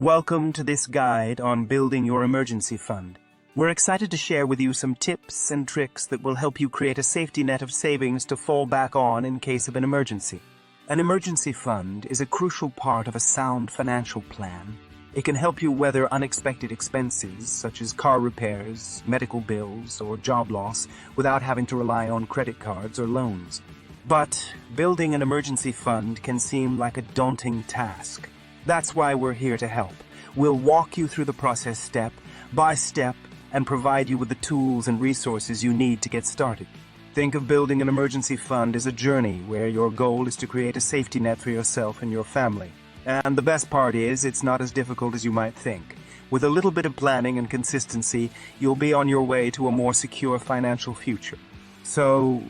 Welcome to this guide on building your emergency fund. We're excited to share with you some tips and tricks that will help you create a safety net of savings to fall back on in case of an emergency. An emergency fund is a crucial part of a sound financial plan. It can help you weather unexpected expenses such as car repairs, medical bills, or job loss without having to rely on credit cards or loans. But building an emergency fund can seem like a daunting task. That's why we're here to help. We'll walk you through the process step by step and provide you with the tools and resources you need to get started. Think of building an emergency fund as a journey where your goal is to create a safety net for yourself and your family. And the best part is, it's not as difficult as you might think. With a little bit of planning and consistency, you'll be on your way to a more secure financial future. So,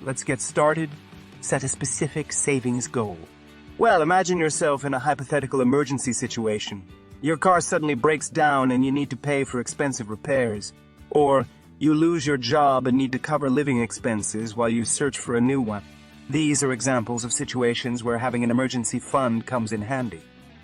let's get started. Set a specific savings goal. Well, imagine yourself in a hypothetical emergency situation. Your car suddenly breaks down and you need to pay for expensive repairs. Or you lose your job and need to cover living expenses while you search for a new one. These are examples of situations where having an emergency fund comes in handy.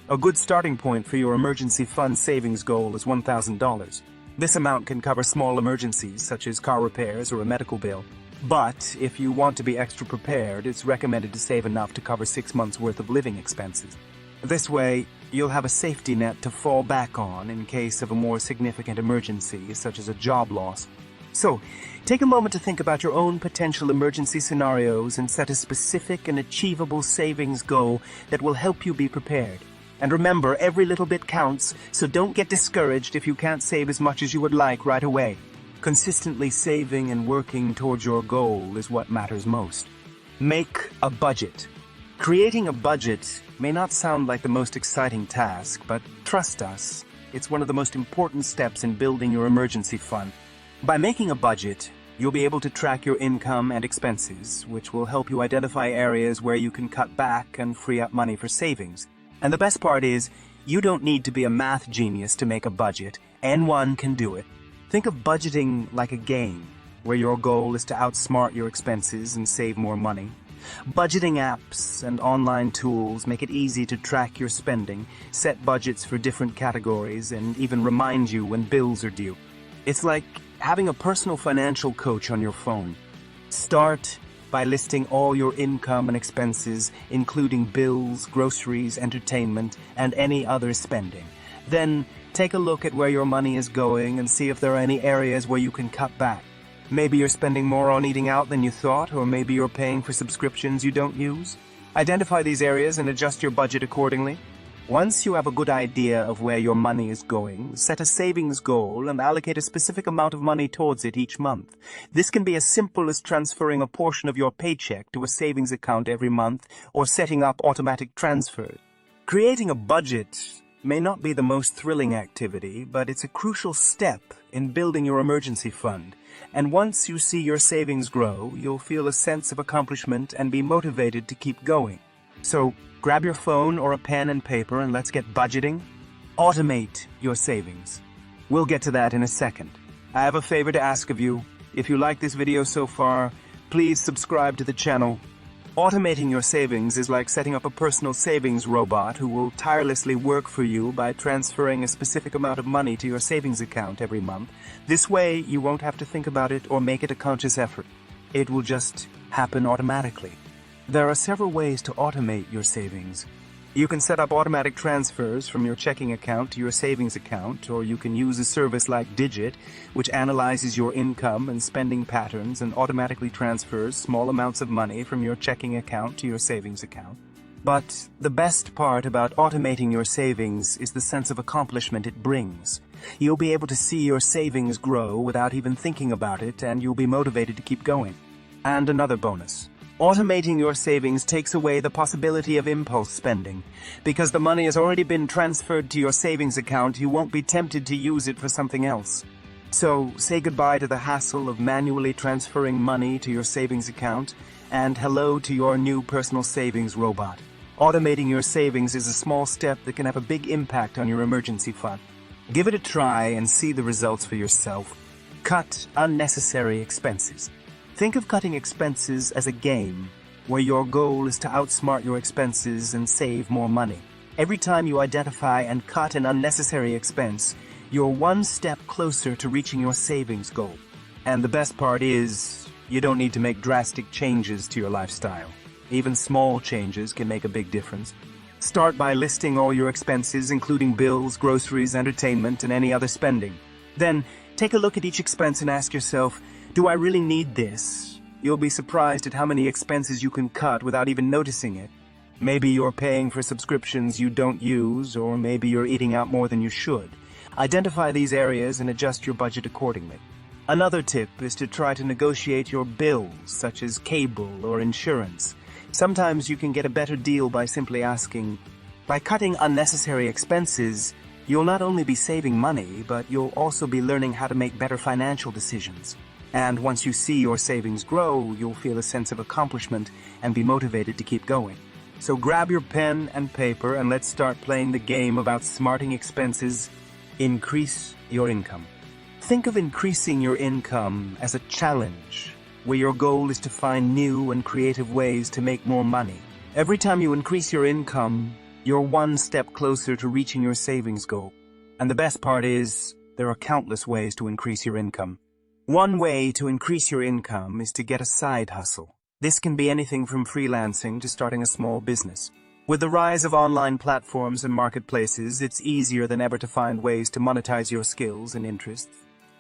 A good starting point for your emergency fund savings goal is $1,000. This amount can cover small emergencies such as car repairs or a medical bill. But if you want to be extra prepared, it's recommended to save enough to cover 6 months' worth of living expenses. This way, you'll have a safety net to fall back on in case of a more significant emergency, such as a job loss. So, take a moment to think about your own potential emergency scenarios and set a specific and achievable savings goal that will help you be prepared. And remember, every little bit counts, so don't get discouraged if you can't save as much as you would like right away. Consistently saving and working towards your goal is what matters most. Make a budget. Creating a budget may not sound like the most exciting task, but trust us, it's one of the most important steps in building your emergency fund. By making a budget, you'll be able to track your income and expenses, which will help you identify areas where you can cut back and free up money for savings. And the best part is, you don't need to be a math genius to make a budget. Anyone can do it. Think of budgeting like a game, where your goal is to outsmart your expenses and save more money. Budgeting apps and online tools make it easy to track your spending, set budgets for different categories, and even remind you when bills are due. It's like having a personal financial coach on your phone. Start by listing all your income and expenses, including bills, groceries, entertainment, and any other spending. Then, take a look at where your money is going and see if there are any areas where you can cut back. Maybe you're spending more on eating out than you thought, or maybe you're paying for subscriptions you don't use. Identify these areas and adjust your budget accordingly. Once you have a good idea of where your money is going, set a savings goal and allocate a specific amount of money towards it each month. This can be as simple as transferring a portion of your paycheck to a savings account every month or setting up automatic transfers. Creating a budget may not be the most thrilling activity, but it's a crucial step in building your emergency fund. And once you see your savings grow, you'll feel a sense of accomplishment and be motivated to keep going. So, grab your phone or a pen and paper and let's get budgeting. Automate your savings. We'll get to that in a second. I have a favor to ask of you. If you like this video so far, please subscribe to the channel. Automating your savings is like setting up a personal savings robot who will tirelessly work for you by transferring a specific amount of money to your savings account every month. This way, you won't have to think about it or make it a conscious effort. It will just happen automatically. There are several ways to automate your savings. You can set up automatic transfers from your checking account to your savings account, or you can use a service like Digit, which analyzes your income and spending patterns and automatically transfers small amounts of money from your checking account to your savings account. But the best part about automating your savings is the sense of accomplishment it brings. You'll be able to see your savings grow without even thinking about it, and you'll be motivated to keep going. And another bonus. Automating your savings takes away the possibility of impulse spending. Because the money has already been transferred to your savings account, you won't be tempted to use it for something else. So, say goodbye to the hassle of manually transferring money to your savings account, and hello to your new personal savings robot. Automating your savings is a small step that can have a big impact on your emergency fund. Give it a try and see the results for yourself. Cut unnecessary expenses. Think of cutting expenses as a game, where your goal is to outsmart your expenses and save more money. Every time you identify and cut an unnecessary expense, you're one step closer to reaching your savings goal. And the best part is, you don't need to make drastic changes to your lifestyle. Even small changes can make a big difference. Start by listing all your expenses, including bills, groceries, entertainment, and any other spending. Then, take a look at each expense and ask yourself, do I really need this? You'll be surprised at how many expenses you can cut without even noticing it. Maybe you're paying for subscriptions you don't use, or maybe you're eating out more than you should. Identify these areas and adjust your budget accordingly. Another tip is to try to negotiate your bills, such as cable or insurance. Sometimes you can get a better deal by simply asking. By cutting unnecessary expenses, you'll not only be saving money, but you'll also be learning how to make better financial decisions. And once you see your savings grow, you'll feel a sense of accomplishment and be motivated to keep going. So grab your pen and paper and let's start playing the game of outsmarting expenses. Increase your income. Think of increasing your income as a challenge, where your goal is to find new and creative ways to make more money. Every time you increase your income, you're one step closer to reaching your savings goal. And the best part is, there are countless ways to increase your income. One way to increase your income is to get a side hustle. This can be anything from freelancing to starting a small business. With the rise of online platforms and marketplaces, it's easier than ever to find ways to monetize your skills and interests.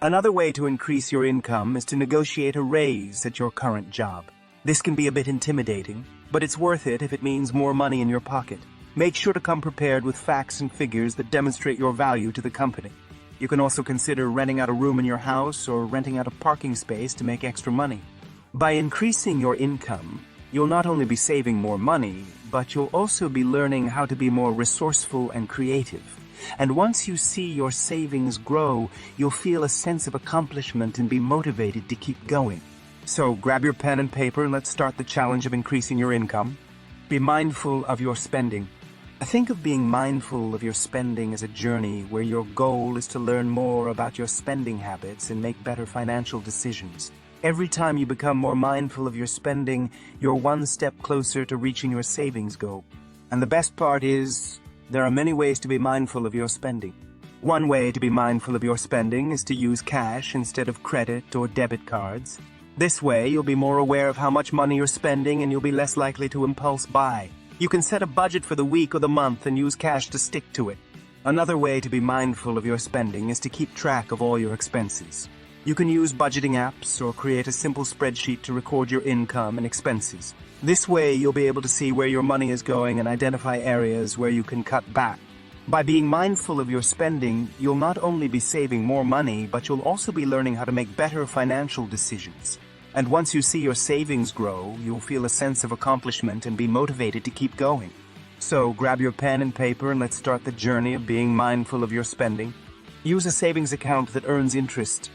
Another way to increase your income is to negotiate a raise at your current job. This can be a bit intimidating, but it's worth it if it means more money in your pocket. Make sure to come prepared with facts and figures that demonstrate your value to the company. You can also consider renting out a room in your house or renting out a parking space to make extra money. By increasing your income, you'll not only be saving more money, but you'll also be learning how to be more resourceful and creative. And once you see your savings grow, you'll feel a sense of accomplishment and be motivated to keep going. So grab your pen and paper and let's start the challenge of increasing your income. Be mindful of your spending. Think of being mindful of your spending as a journey where your goal is to learn more about your spending habits and make better financial decisions. Every time you become more mindful of your spending, you're one step closer to reaching your savings goal. And the best part is, there are many ways to be mindful of your spending. One way to be mindful of your spending is to use cash instead of credit or debit cards. This way, you'll be more aware of how much money you're spending and you'll be less likely to impulse buy. You can set a budget for the week or the month and use cash to stick to it. Another way to be mindful of your spending is to keep track of all your expenses. You can use budgeting apps or create a simple spreadsheet to record your income and expenses. This way, you'll be able to see where your money is going and identify areas where you can cut back. By being mindful of your spending, you'll not only be saving more money, but you'll also be learning how to make better financial decisions. And once you see your savings grow, you'll feel a sense of accomplishment and be motivated to keep going. So grab your pen and paper and let's start the journey of being mindful of your spending. Use a savings account that earns interest.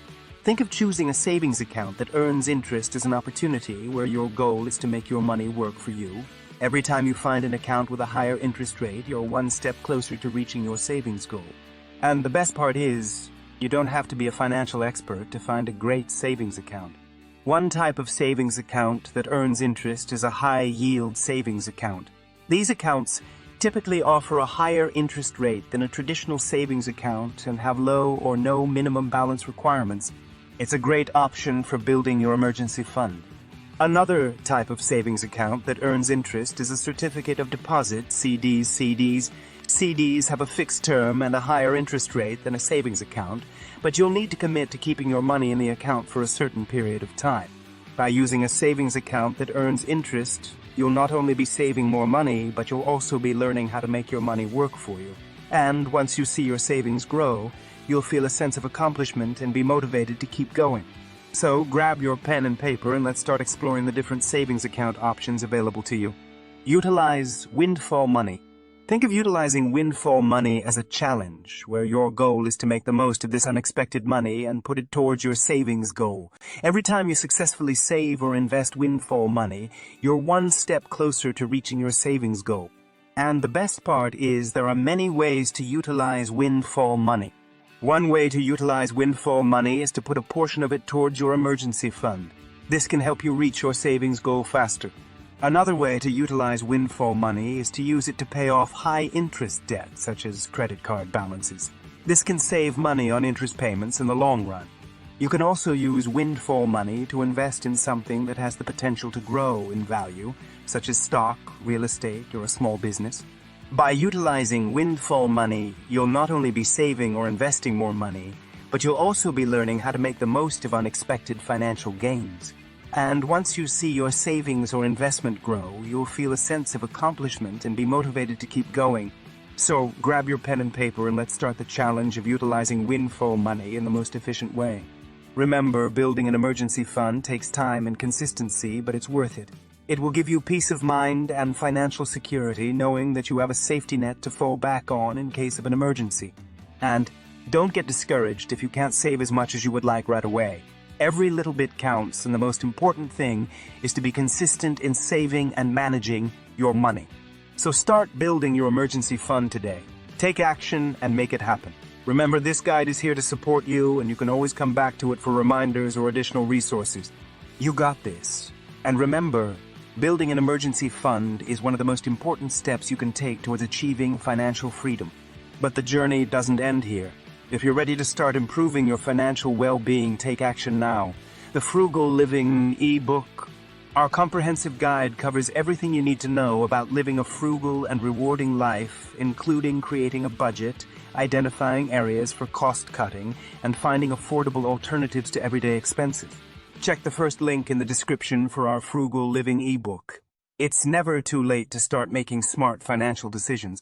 Think of choosing a savings account that earns interest as an opportunity where your goal is to make your money work for you. Every time you find an account with a higher interest rate, you're one step closer to reaching your savings goal. And the best part is, you don't have to be a financial expert to find a great savings account. One type of savings account that earns interest is a high-yield savings account. These accounts typically offer a higher interest rate than a traditional savings account and have low or no minimum balance requirements. It's a great option for building your emergency fund. Another type of savings account that earns interest is a certificate of deposit, CDs. CDs have a fixed term and a higher interest rate than a savings account, but you'll need to commit to keeping your money in the account for a certain period of time. By using a savings account that earns interest, you'll not only be saving more money, but you'll also be learning how to make your money work for you. And once you see your savings grow, you'll feel a sense of accomplishment and be motivated to keep going. So grab your pen and paper and let's start exploring the different savings account options available to you. Utilize windfall money. Think of utilizing windfall money as a challenge, where your goal is to make the most of this unexpected money and put it towards your savings goal. Every time you successfully save or invest windfall money, you're one step closer to reaching your savings goal. And the best part is there are many ways to utilize windfall money. One way to utilize windfall money is to put a portion of it towards your emergency fund. This can help you reach your savings goal faster. Another way to utilize windfall money is to use it to pay off high-interest debt, such as credit card balances. This can save money on interest payments in the long run. You can also use windfall money to invest in something that has the potential to grow in value, such as stock, real estate, or a small business. By utilizing windfall money, you'll not only be saving or investing more money, but you'll also be learning how to make the most of unexpected financial gains. And once you see your savings or investment grow, you'll feel a sense of accomplishment and be motivated to keep going. So grab your pen and paper and let's start the challenge of utilizing windfall money in the most efficient way. Remember, building an emergency fund takes time and consistency, but it's worth it. It will give you peace of mind and financial security, knowing that you have a safety net to fall back on in case of an emergency. And don't get discouraged if you can't save as much as you would like right away. Every little bit counts, and the most important thing is to be consistent in saving and managing your money. So start building your emergency fund today. Take action and make it happen. Remember, this guide is here to support you, and you can always come back to it for reminders or additional resources. You got this. And remember, building an emergency fund is one of the most important steps you can take towards achieving financial freedom. But the journey doesn't end here. If you're ready to start improving your financial well-being, take action now. The Frugal Living ebook. Our comprehensive guide covers everything you need to know about living a frugal and rewarding life, including creating a budget, identifying areas for cost-cutting, and finding affordable alternatives to everyday expenses. Check the first link in the description for our Frugal Living ebook. It's never too late to start making smart financial decisions.